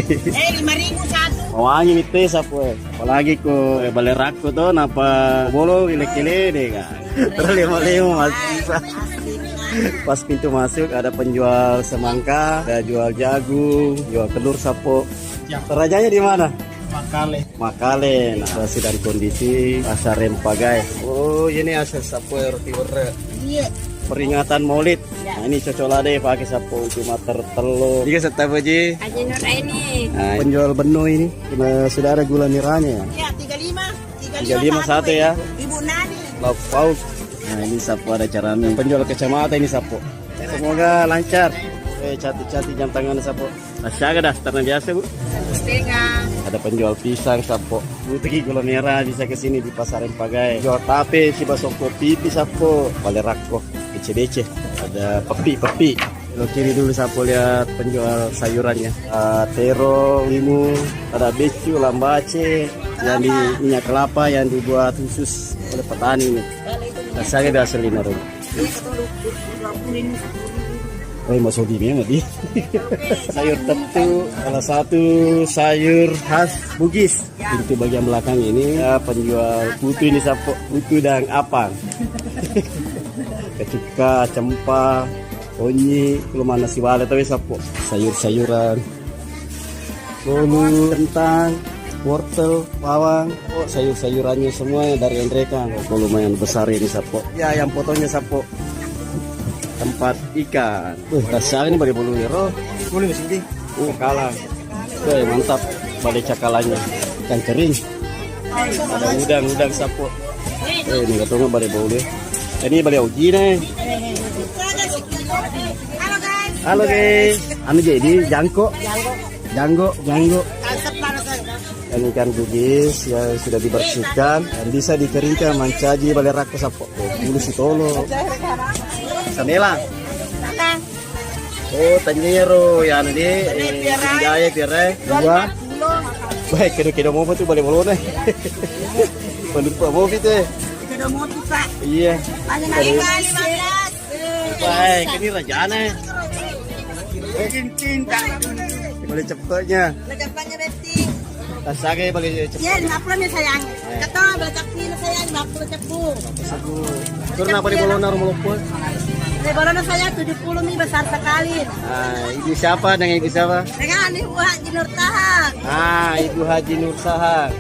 5.000 satu. Wangi itu sapo. Apalagi ko balerako to napa bolo ile-ile deh kan. Terus lima masih pas pintu masuk ada penjual semangka, ada jual jagung, jual telur sapo. Terajanya di mana? Makale. Nah, sedang kondisi pasar Rempagai. Oh, ini asal sapo roti ore. Iya. Peringatan Maulid. Nah, ini cocolade pakai sapo untuk mater telur. Ini serta baji. Haji Nur ini. Nah, penjual beno ini sudah ada gula merahnya ya. Ya, 35. 35 satu ya. Ibu Nani. Lauk pauk. Nah, ini sapo ada caranya. Penjual kacamata ini sapo. Semoga lancar. Cantik-cantik jam tangan sapo. Asyaga daftarnya biasa, Bu. Setengah. Ada penjual pisang sapo. Putri gula merah bisa ke sini di pasar Rempagai. Jual tape, si basoko pipi sapo. Balerako, BC. Ada pepi. Lo kiri dulu sapo lihat penjual sayurannya. Terong, limu, ada becu, lambace, yang di minyak kelapa yang dibuat khusus oleh petani ini. Rasanya biasa 5 ribu. Masuk di mana di? Sayur tetu, salah satu sayur khas Bugis. Pintu bagian belakang ini ya, penjual putu ini sapo, putu dan apang. Kecuka, cempa, onyi, keluma nasi wale tapi sapo. Sayur-sayuran, bolu, kentang, wortel, bawang, sayur-sayurannya semuanya dari Endrekan. Lumayan besar ini sapo. Ya, yang fotonya sapo. Tempat ikan. Rasanya ini balik bolu euro. Boleh sini. Kalah. Mantap. Balik cakalannya. Ikan kering. Ada udang sapo. Ini katanya balik bolu. Ini balik uji nih. Halo guys. Anu jadi jangko. Dan ikan bugis yang sudah dibersihkan dan bisa dikeringkan mancaji balerako sapo. Bulu sitolo. Samela. Oh, tanjero ya nanti jaya pire dua. Baik, kira-kira mau tuh balik bolu nih. Pelupa mau gitu. Kira mau tuh Pak. Iya. Baik, ini rajana. Cinta. Boleh cepatnya. Cepatnya Betty. Tasage boleh cepat. Ya, 50 nih sayang. Kata boleh cepat sayang 50 cepu. Turun apa di bolu naruh meluput? Di bolu saya 70 nih besar sekali. Ibu siapa dengan ibu siapa? Dengan Ibu Haji Nur Tahang. Ibu Haji Nur Tahang.